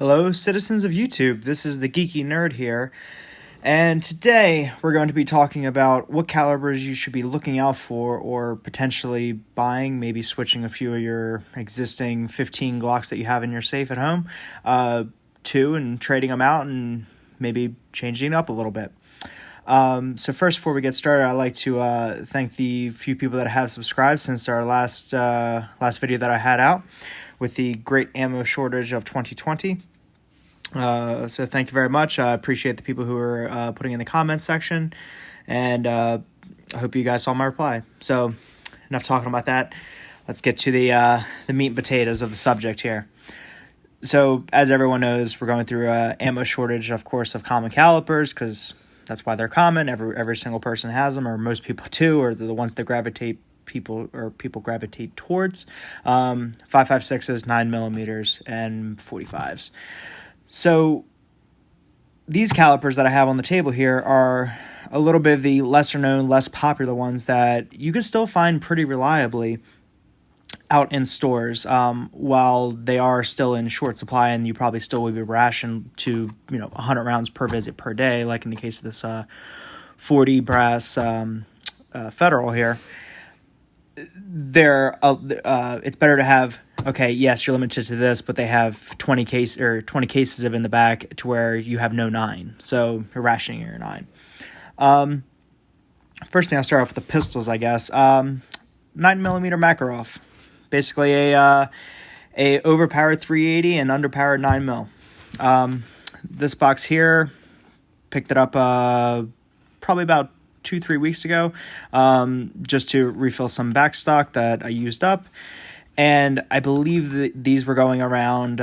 Hello, citizens of YouTube. This is the Geeky Nerd here, and today we're going to be talking about what calibers you should be looking out for or potentially buying, maybe switching a few of your existing 15 Glocks that you have in your safe at home to and trading them out and maybe changing it up a little bit. So first, before we get started, I'd like to thank the few people that have subscribed since our last video that I had out with the great ammo shortage of 2020. So thank you very much. I appreciate the people who are putting in the comments section, and I hope you guys saw my reply. So enough talking about that. Let's get to the meat and potatoes of the subject here. So as everyone knows, we're going through an ammo shortage, of course, of common calibers, because that's why they're common. Every single person has them, or most people do, or they're the ones that people gravitate towards. 5.56s, 9mm, and 45s. So these calipers that I have on the table here are a little bit of the lesser known, less popular ones that you can still find pretty reliably out in stores, while they are still in short supply, and you probably still would be rationed to 100 rounds per visit per day, like in the case of this 40 brass Federal here. It's better to have, okay, yes, you're limited to this, but they have 20 cases of in the back to where you have no 9, so you're rationing your 9. First thing, I'll start off with the pistols, I guess. 9mm Makarov, basically a overpowered 380 and underpowered 9mm. This box here, picked it up probably about 2-3 weeks ago, just to refill some back stock that I used up, and I believe that these were going around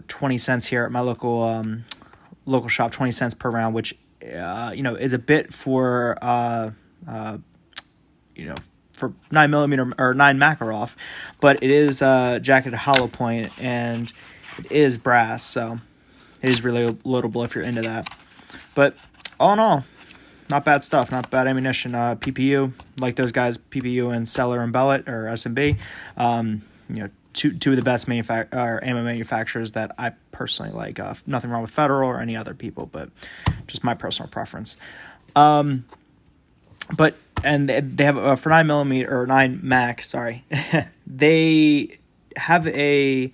20 cents here at my local shop, 20 cents per round, which is a bit for for 9mm or 9 Makarov, but it is jacketed hollow point and it is brass, so it is really loadable if you're into that. But all in all, not bad stuff, not bad ammunition. PPU, like those guys, PPU and Seller and Bellet, or SMB, two of the best ammo manufacturers that I personally like. Nothing wrong with Federal or any other people, but just my personal preference. And they have for 9mm or 9 Mac, sorry, they have a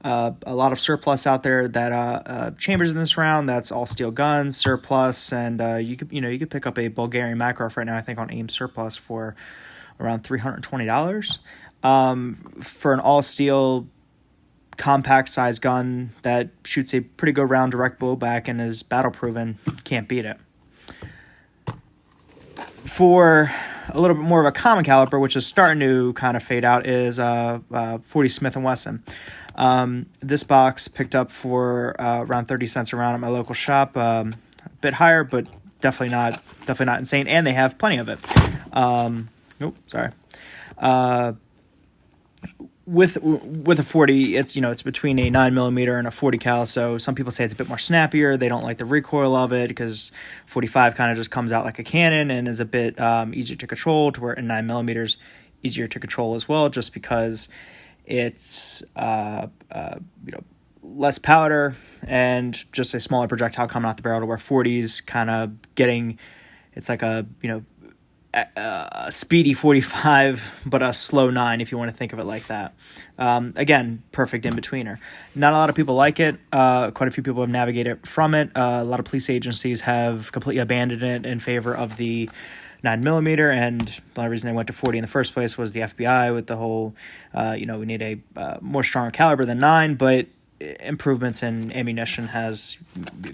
lot of surplus out there that chambers in this round. That's all steel guns, surplus, and you could pick up a Bulgarian Makarov right now, I think on AIM surplus for around $320 for an all steel compact size gun that shoots a pretty good round direct blowback and is battle proven. Can't beat it. For a little bit more of a common caliber, which is starting to kind of fade out, is 40 Smith & Wesson. This box picked up for around 30 cents a round at my local shop. A bit higher, but definitely not insane. And they have plenty of it. With a 40, it's between a 9mm and a 40 cal. So some people say it's a bit more snappier. They don't like the recoil of it because 45 kind of just comes out like a cannon and is a bit easier to control. To where 9mm is easier to control as well, just because it's less powder and just a smaller projectile coming out the barrel, to where 40's kind of it's like a speedy 45 but a slow 9, if you want to think of it like that. Again, perfect in-betweener. Not a lot of people like it. Quite a few people have navigated from it. A lot of police agencies have completely abandoned it in favor of the 9mm, and the only reason they went to 40 in the first place was the FBI with the whole, we need a more stronger caliber than 9, but improvements in ammunition has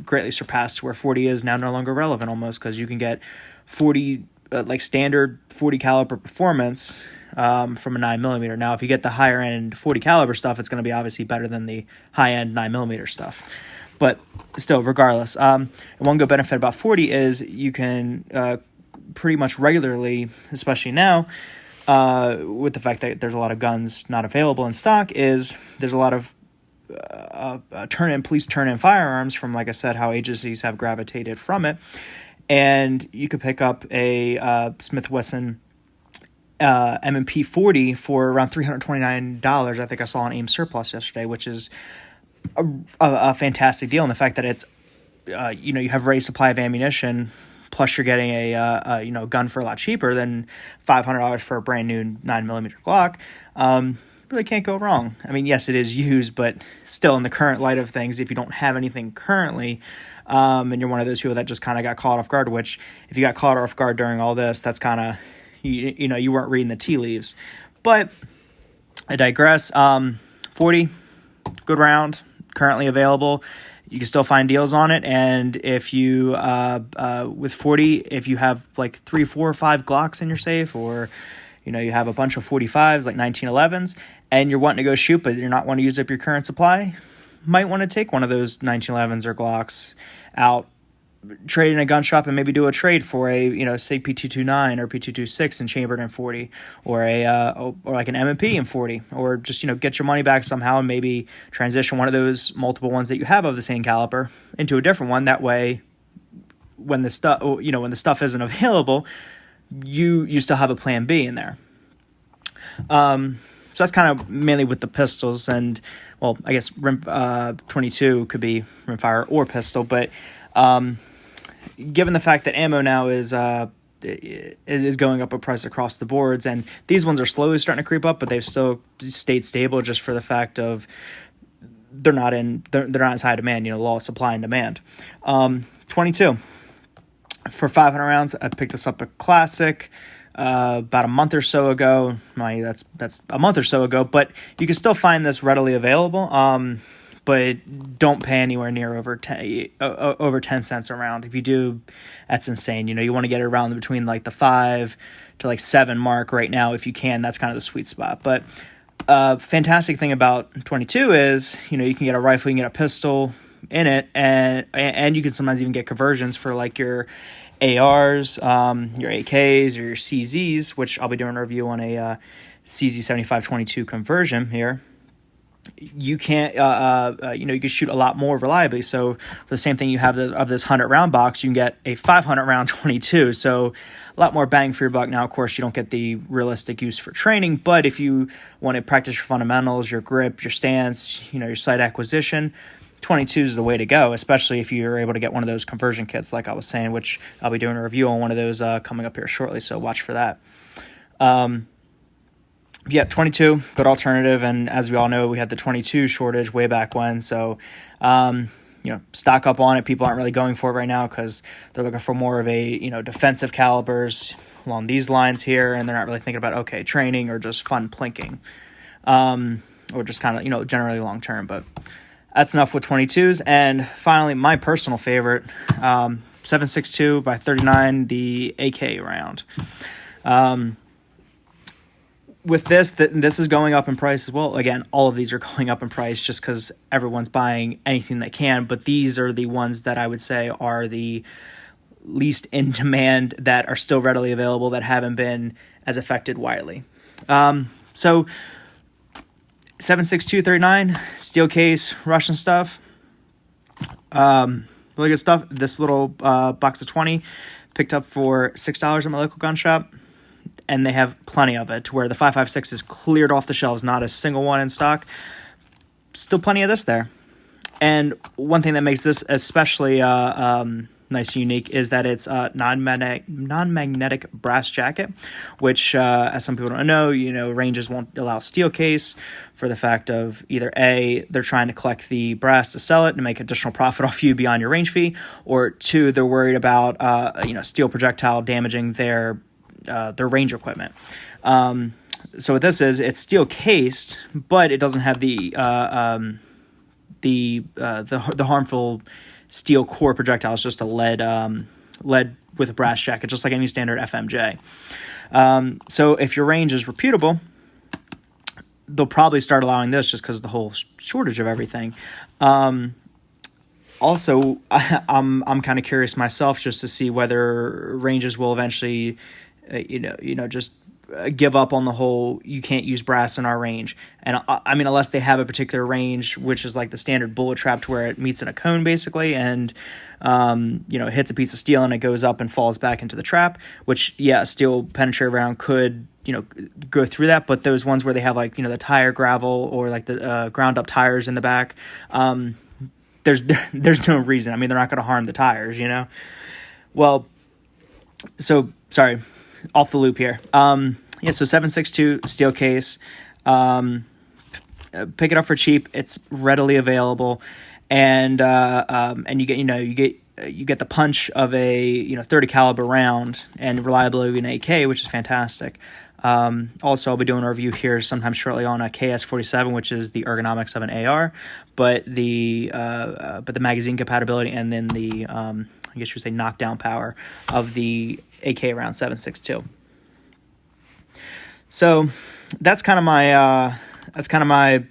greatly surpassed where 40 is now no longer relevant almost, because you can get 40, like standard 40 caliber performance from a 9mm. Now, if you get the higher end 40 caliber stuff, it's going to be obviously better than the high end 9mm stuff. But still, regardless, one good benefit about 40 is you can pretty much regularly, especially now, with the fact that there's a lot of guns not available in stock, is there's a lot of police turn-in firearms from, like I said, how agencies have gravitated from it. And you could pick up a Smith & Wesson M&P 40 for around $329. I think I saw on AIM surplus yesterday, which is a fantastic deal in the fact that it's you have ready supply of ammunition, plus you're getting a gun for a lot cheaper than $500 for a brand new 9mm Glock. Really can't go wrong. I mean, yes, it is used, but still, in the current light of things, if you don't have anything currently, and you're one of those people that just kind of got caught off guard, which if you got caught off guard during all this, that's kind of, you weren't reading the tea leaves. But I digress. 40, good round, currently available. You can still find deals on it, and if you with 40, if you have like 3, 4, or 5 Glocks in your safe, or you have a bunch of 45s like 1911s, and you're wanting to go shoot, but you're not wanting to use up your current supply, might want to take one of those 1911s or Glocks out, trade in a gun shop, and maybe do a trade for a say P229 or P226 and chambered in 40, or or like an M&P in 40, or just get your money back somehow and maybe transition one of those multiple ones that you have of the same caliber into a different one. That way, when the stuff isn't available, you still have a plan B in there. So that's kind of mainly with the pistols, and well, I guess 22 could be rimfire or pistol, but given the fact that ammo now is going up a price across the boards, and these ones are slowly starting to creep up, but they've still stayed stable just for the fact of they're not as high demand, law of supply and demand. 22 for 500 rounds. I picked this up at Classic about a month or so ago. That's a month or so ago, but you can still find this readily available. But don't pay anywhere near over 10 cents a round. If you do, that's insane. You want to get it around between like the 5 to like 7 mark right now if you can. That's kind of the sweet spot. But fantastic thing about 22 is you can get a rifle, you can get a pistol in it, and you can sometimes even get conversions for like your ARs, your AKs, or your CZs, which I'll be doing a review on a CZ 7522 conversion here. You can't, you can shoot a lot more reliably. So for the same thing you have of this 100-round box, you can get a 500-round 22. So a lot more bang for your buck. Now, of course, you don't get the realistic use for training, but if you want to practice your fundamentals, your grip, your stance, your sight acquisition, 22 is the way to go, especially if you're able to get one of those conversion kits, like I was saying, which I'll be doing a review on one of those coming up here shortly. So watch for that. Yeah, 22, good alternative. And as we all know, we had the 22 shortage way back when. So, stock up on it. People aren't really going for it right now because they're looking for more of a, defensive calibers along these lines here. And they're not really thinking about, training or just fun plinking, or just kind of, generally long term. But that's enough with 22s. And finally, my personal favorite, 7.62 by 39, the AK round. With this is going up in price as well. Again, all of these are going up in price just because everyone's buying anything they can. But these are the ones that I would say are the least in demand, that are still readily available, that haven't been as affected widely. So 7.6239, steel case, Russian stuff. Really good stuff. This little box of 20 picked up for $6 at my local gun shop. And they have plenty of it, to where the 5.56 is cleared off the shelves, not a single one in stock. Still plenty of this there. And one thing that makes this especially nice and unique is that it's a non-magnetic brass jacket, which, as some people don't know, ranges won't allow steel case for the fact of either A, they're trying to collect the brass to sell it and make additional profit off you beyond your range fee, or 2, they're worried about steel projectile damaging their range equipment. So what this is, it's steel cased, but it doesn't have the harmful steel core projectile. It's just a lead with a brass jacket, just like any standard FMJ. So if your range is reputable, they'll probably start allowing this just because of the whole shortage of everything. Also, I'm kind of curious myself just to see whether ranges will eventually, just give up on the whole you can't use brass in our range. And I mean, unless they have a particular range, which is like the standard bullet trap to where it meets in a cone basically, and it hits a piece of steel and it goes up and falls back into the trap, which, yeah, a steel penetrator round could, go through that. But those ones where they have like, the tire gravel or like the ground up tires in the back, there's no reason. I mean, they're not going to harm the tires, Well, so sorry, off the loop here. So 7.62 steel case. Pick it up for cheap. It's readily available, and you get the punch of a 30 caliber round and reliability of an AK, which is fantastic. Also, I'll be doing a review here sometime shortly on a KS-47, which is the ergonomics of an AR, but the magazine compatibility and then the I guess you would say knockdown power of the AK round 7.62. So that's kind of my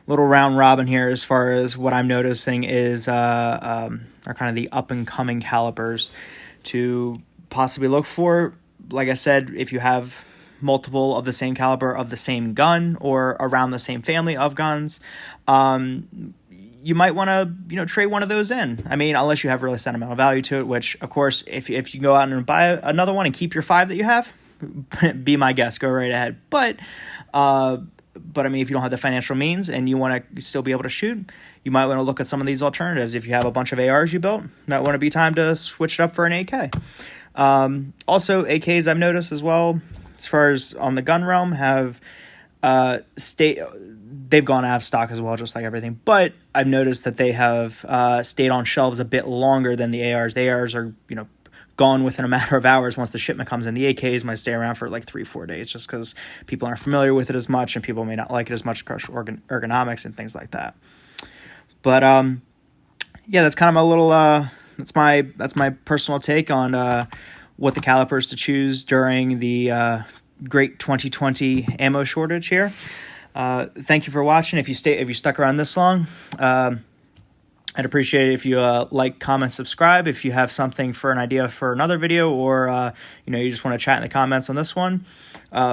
little round robin here as far as what I'm noticing is are kind of the up and coming calibers to possibly look for. Like I said, if you have multiple of the same caliber of the same gun or around the same family of guns, you might want to, trade one of those in. I mean, unless you have really sentimental value to it, which, of course, if you go out and buy another one and keep your 5 that you have, be my guest, go right ahead. But I mean, if you don't have the financial means and you want to still be able to shoot, you might want to look at some of these alternatives. If you have a bunch of ARs you built, might want to be time to switch it up for an AK. Also, AKs I've noticed as well, as far as on the gun realm, have they've gone out of stock as well, just like everything. But I've noticed that they have stayed on shelves a bit longer than the ARs. The ARs are, gone within a matter of hours once the shipment comes in. The AKs might stay around for like 3-4 days just because people aren't familiar with it as much and people may not like it as much because ergonomics and things like that. But that's kind of my little that's my personal take on what the calipers to choose during the great 2020 ammo shortage here. Thank you for watching. If you stuck around this long, I'd appreciate it if you like, comment, subscribe. If you have something for an idea for another video, or you just want to chat in the comments on this one,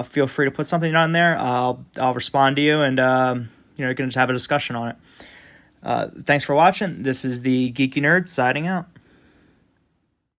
feel free to put something on there. I'll respond to you, and you can just have a discussion on it. Thanks for watching. This is the Geeky Nerd signing out.